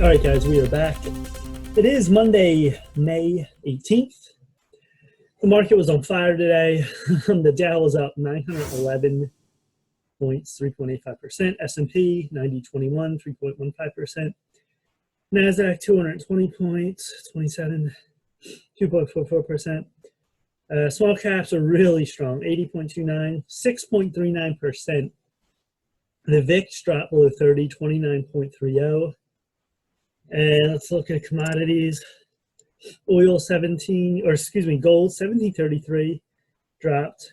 All right, guys, we are back. It is Monday, May 18th. The market was on fire today. The Dow was up 911 points, 3.85%. S&P 9021, 3.15%. NASDAQ 220 points, 27, 2.44%. Small caps are really strong, 80.29, 6.39%. The VIX dropped below 30, 29.30. And let's look at commodities. Gold 1733 dropped,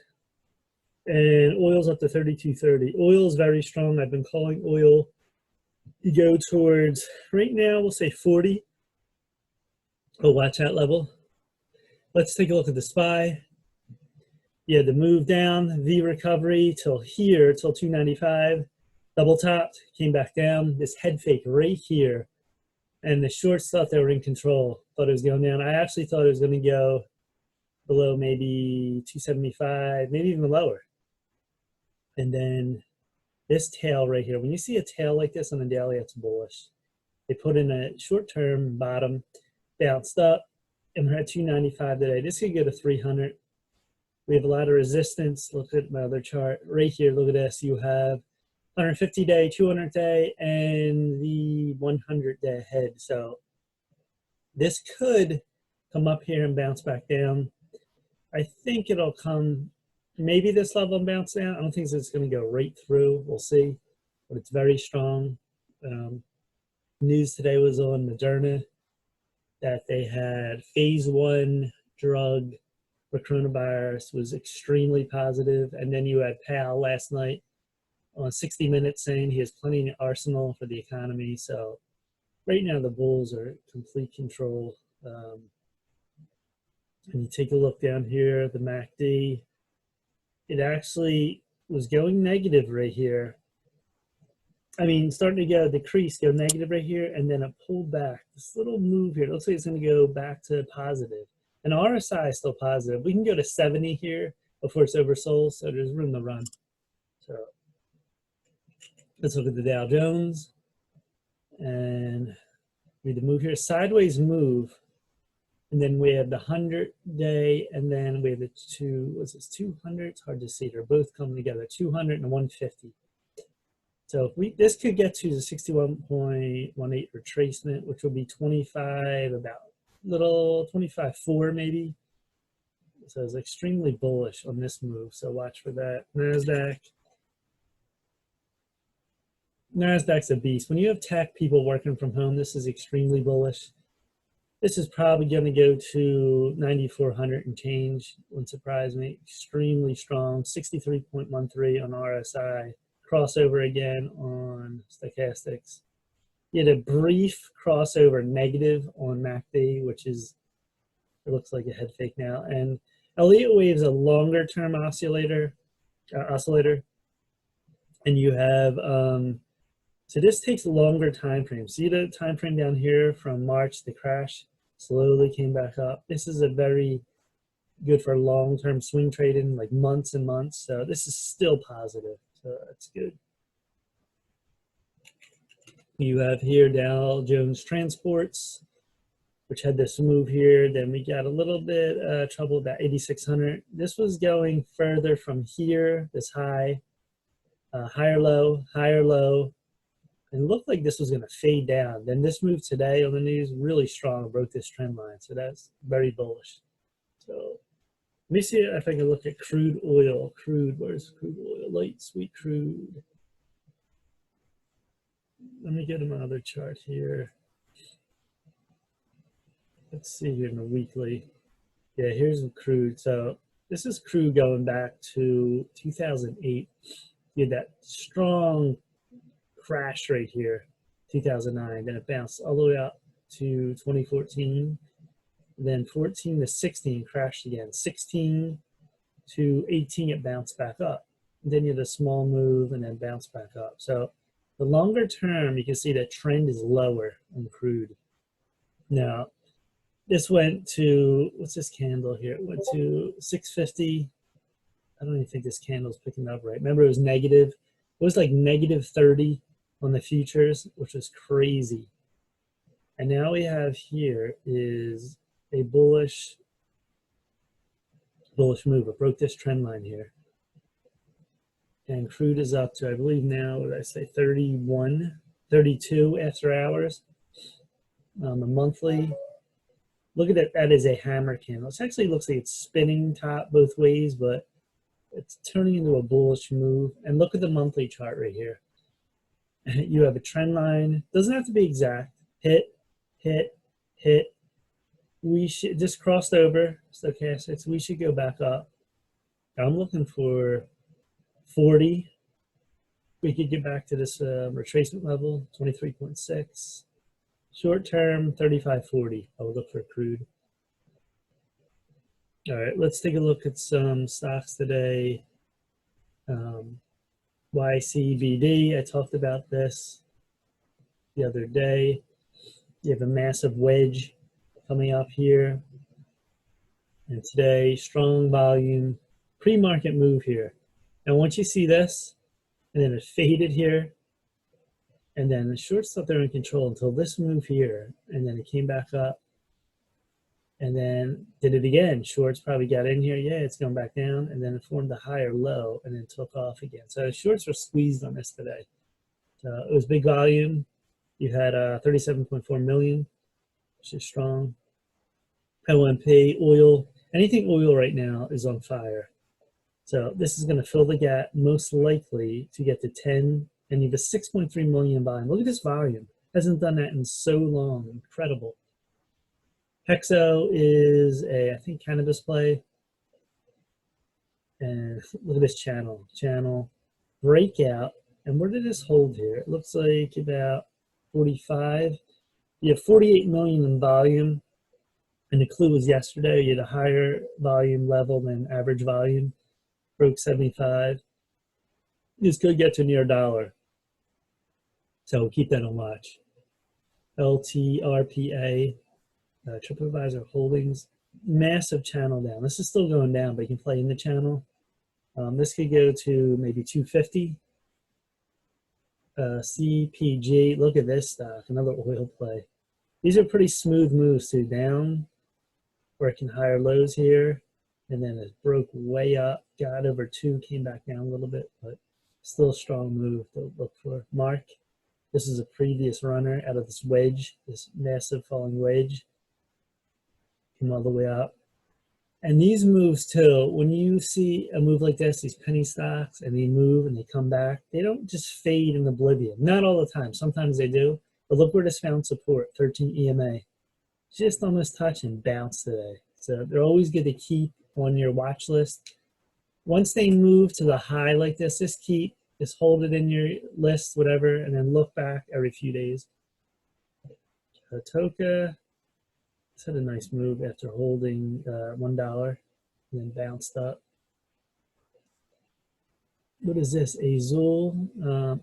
and oil's up to 32.30. Oil is very strong. I've been calling oil. You go towards, right now, we'll say 40. Oh, watch that level. Let's take a look at the SPY. Yeah, the move down, V recovery till here, till 295. Double topped, came back down. This head fake right here. And the shorts thought they were in control, thought it was going down. I actually thought it was going to go below maybe 275, maybe even lower. And then this tail right here, when you see a tail like this on a daily, it's bullish. They put in a short-term bottom, bounced up, and we're at 295 today. This could go to 300. We have a lot of resistance. Look at my other chart. Right here, look at this. You have 150-day, 200-day, and the 100-day ahead. So this could come up here and bounce back down. I think it'll come maybe this level and bounce down. I don't think it's going to go right through. We'll see. But it's very strong. News today was on Moderna that they had phase 1 drug for coronavirus was extremely positive. And then you had Powell last night on 60 Minutes saying he has plenty in the arsenal for the economy. So right now the bulls are in complete control. And you take a look down here, the MACD, it actually was going negative right here. I mean, starting to go decrease, go negative right here, and then it pulled back. This little move here, it looks like it's going to go back to positive. And RSI is still positive. We can go to 70 here before it's oversold, so there's room to run. So let's look at the Dow Jones. And read the move here. Sideways move. And then we have the 100-day, and then we have the 200? It's hard to see. They're both coming together, 200 and 150. So if this could get to the 61.18 retracement, which will be 25, about little 25.4 maybe. So it's extremely bullish on this move. So watch for that. NASDAQ's a beast. When you have tech people working from home, this is extremely bullish. This is probably going to go to 9,400 and change. Wouldn't surprise me. Extremely strong. 63.13 on RSI. Crossover again on stochastics. You had a brief crossover negative on MACD, which is, it looks like a head fake now. And Elliott Wave's a longer term oscillator. And you have, so this takes a longer time frame. See the time frame down here from March, the crash slowly came back up. This is a very good for long-term swing trading, like months and months. So this is still positive. So that's good. You have here Dow Jones Transports, which had this move here. Then we got a little bit trouble about 8,600. This was going further from here, this high, higher low, and it looked like this was going to fade down. Then this move today on the news really strong, broke this trend line. So that's very bullish. So let me see if I can look at crude oil. Where's crude oil? Light sweet crude. Let me get to my other chart here. Let's see here in the weekly. Yeah, here's the crude. So this is crude going back to 2008. You had that strong crash right here, 2009. Then it bounced all the way up to 2014. Then 14 to 16 crashed again. 16 to 18, it bounced back up. And then you had a small move and then bounced back up. So the longer term, you can see the trend is lower on crude. Now, this went to, what's this candle here? It went to 650. I don't even think this candle's picking up right. Remember, it was negative. It was like negative 30 on the futures, which was crazy. And now we have here is a bullish move. It broke this trend line here. And crude is up to, I believe now, what did I say, 31, 32 after hours. The monthly, look at it, that is a hammer candle. It actually looks like it's spinning top both ways, but it's turning into a bullish move. And look at the monthly chart right here. You have a trend line, doesn't have to be exact, hit, hit, hit. We should just crossed over stochastics. We should go back up. I'm looking for 40. We could get back to this retracement level, 23.6. Short term, 35.40. I would look for crude. All right, let's take a look at some stocks today. YCBD, I talked about this the other day. You have a massive wedge coming up here. And today, strong volume, pre-market move here. And once you see this, and then it faded here, and then the shorts thought they were in control until this move here, and then it came back up, and then did it again. Shorts probably got in here, yeah, it's going back down, and then it formed a higher low, and then took off again. So the shorts were squeezed on this today. So it was big volume. You had 37.4 million, which is strong. OMP, oil, anything oil right now is on fire. So this is going to fill the gap, most likely to get to 10, and you have a 6.3 million volume. Look at this volume. Hasn't done that in so long. Incredible. Hexo is a, I think, cannabis play. And look at this channel. Channel breakout. And where did this hold here? It looks like about 45. You have 48 million in volume. And the clue was yesterday, you had a higher volume level than average volume. Broke 75. This could get to near $1. So keep that on watch. LTRPA, TripAdvisor Holdings, massive channel down. This is still going down, but you can play in the channel. This could go to maybe 250. CPG, look at this stock, another oil play. These are pretty smooth moves too, down, working higher lows here, and then it broke way up, got over 2, came back down a little bit, but still a strong move to look for. Mark, this is a previous runner out of this wedge, this massive falling wedge. Came all the way up. And these moves too, when you see a move like this, these penny stocks, and they move and they come back, they don't just fade in oblivion. Not all the time. Sometimes they do. But look where this found support, 13 EMA. Just almost touch and bounce today. So they're always good to keep on your watch list. Once they move to the high like this, just hold it in your list, whatever, and then look back every few days. Toka, it's had a nice move after holding $1 and then bounced up. What is this? Azul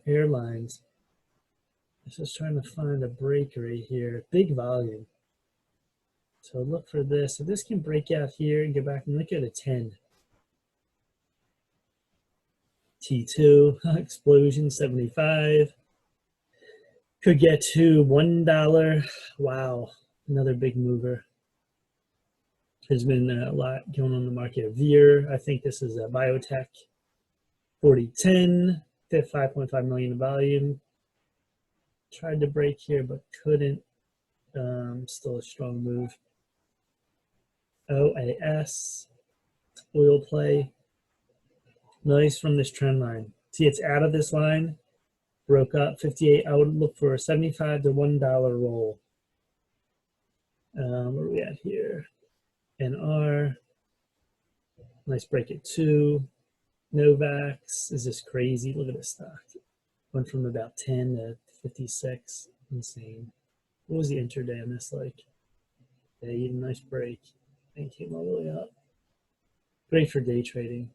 Airlines. I'm just trying to find a break right here. Big volume. So look for this. So this can break out here and go back and look at a 10. T2, explosion, 75. Could get to $1. Wow, another big mover. There's been a lot going on in the market. Veer, I think this is a biotech. 4010, 5.5 million in volume. Tried to break here, but couldn't. Still a strong move. OAS, oil play. Nice from this trend line. See, it's out of this line. Broke up 58. I would look for a 75 to $1 roll. Where are we at here? NR. Nice break at 2. Novax is just crazy. Look at this stock. Went from about 10 to 56. Insane. What was the intraday on this like? Yeah, you had a nice break. And came all the way up. Great for day trading.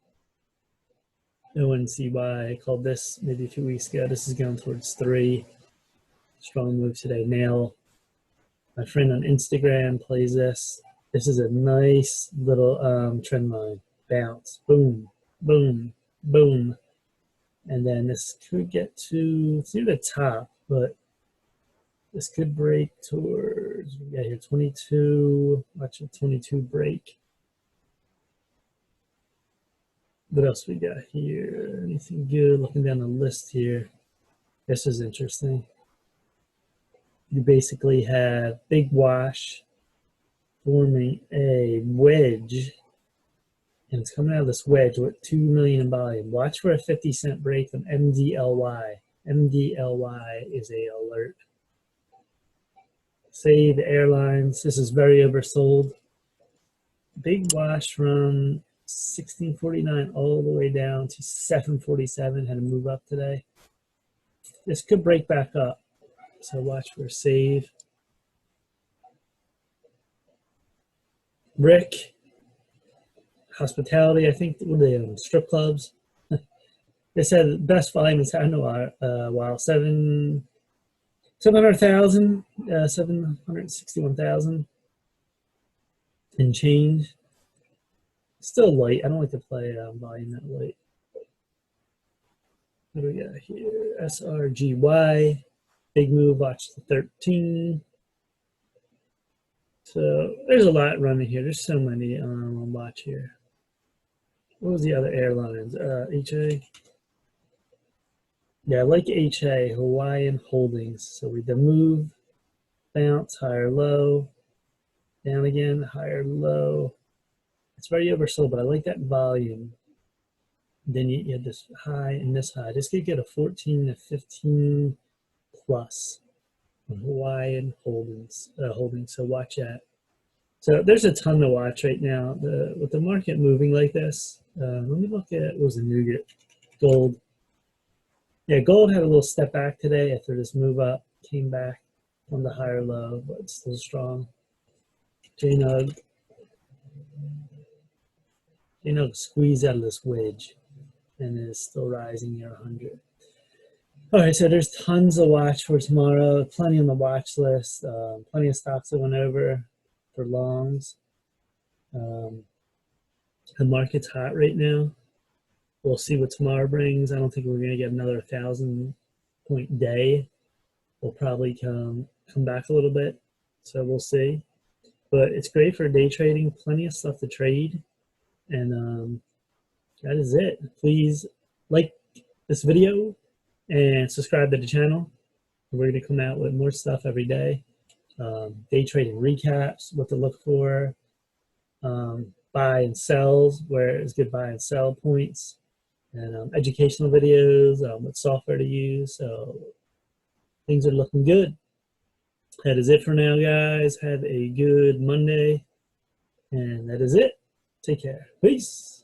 ONCY, I called this maybe a few weeks ago. This is going towards 3. Strong move today. Nail. My friend on Instagram plays this. This is a nice little trend line. Bounce. Boom. Boom. Boom. And then this could get to, it's near the top, but This could break towards, we got here 22, watch a 22 break. What else we got here? Anything good? Looking down the list here. This is interesting. You basically have big wash forming a wedge, and it's coming out of this wedge with 2 million in volume. Watch for a 50-cent break from MDLY. MDLY is a alert. Save Airlines. This is very oversold. Big wash from 1649 all the way down to 747. Had to move up today. This could break back up, so watch for save. Rick, hospitality, I think, what are they own? Strip clubs. They said best volume is, I know, wow, 700,000, 761,000 and change. Still light. I don't like to play volume that light. What do we got here? SRGY, big move, watch the 13. So there's a lot running here. There's so many on watch here. What was the other airlines? HA. Yeah, I like HA, Hawaiian Holdings. So we the move, bounce, higher, low, down again, higher, low. It's very oversold, but I like that volume. Then you have this high and this high. This could get a 14 to 15 plus on Hawaiian Holdings. So watch that. So there's a ton to watch right now. With the market moving like this, let me look at, what was the Nugget? Gold. Yeah, gold had a little step back today after this move up, came back on the higher low, but still strong. JNUG. JNUG squeezed out of this wedge and is still rising near 100. All right, so there's tons to watch for tomorrow. Plenty on the watch list. Plenty of stocks that went over for longs. The market's hot right now. We'll see what tomorrow brings. I don't think we're going to get another 1,000-point day. We'll probably come back a little bit, so we'll see. But it's great for day trading. Plenty of stuff to trade, and that is it. Please like this video and subscribe to the channel. We're going to come out with more stuff every day. Day trading recaps, what to look for, buy and sells, where it's good buy and sell points, and educational videos, what software to use. So things are looking good. That is it for now, guys. Have a good Monday, and that is it. Take care. Peace.